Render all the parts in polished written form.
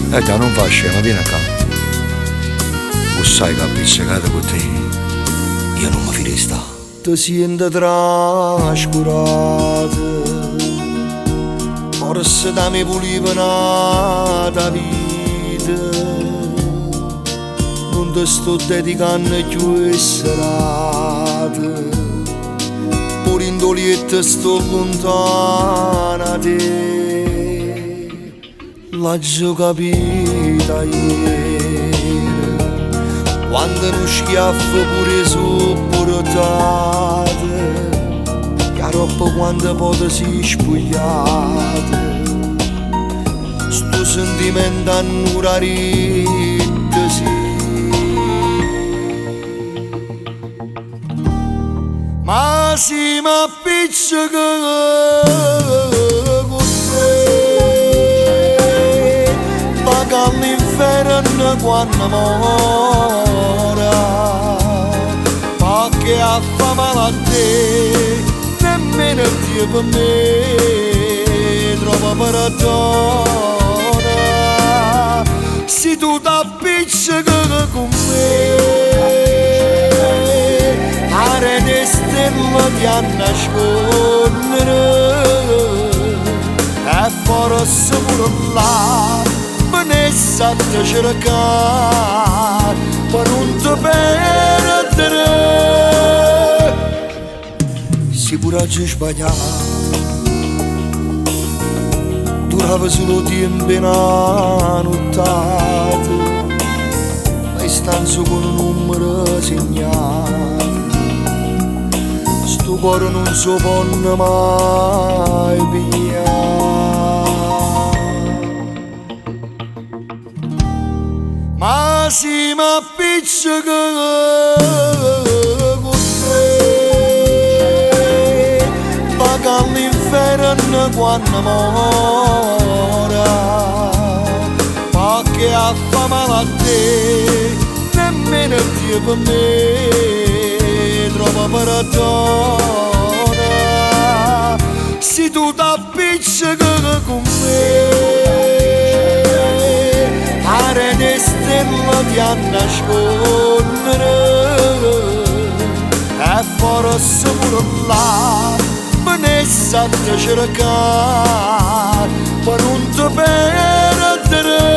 Dai, non fa scema, vieni qua. Tu sai che ha pizzicato con te, io non mi fido di sta. Ti senti trascurato, forse da me volevo nata vita. Non ti sto dedicando più le serate, morendo e te sto lontana da te. L'ho capita ieri, quando uno schiaffo pure sopportato, che troppo quando poi si spogliate. Sto sentimento annurarito sì, ma si m'appiccica con te, va che all'inferno quando mora, ma che ha fa male a te, nemmeno Dio per me trova perdona. Se tu t'appiccica con me, arene stelle ti a nascondere, e forse pure là me ne sa te cercare per non te perdere. Se pure ci sbagliato, durava solo tempo in una nottata, ma stanzo con un numero segnato. Sto cuore non si può mai pigliare, ma si m'appiccica con te, va che all'inferno quando mora, ma che ha fa male a te, nemmeno Dio per me trova perdona. Se tu t'appiccica con me, arene stelle ti a nascondere, e forse pure là me ne sa te cercare per non te perdere.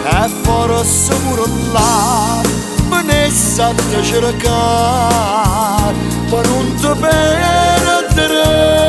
E forse pure là me ne sa te cercare per non te perdere.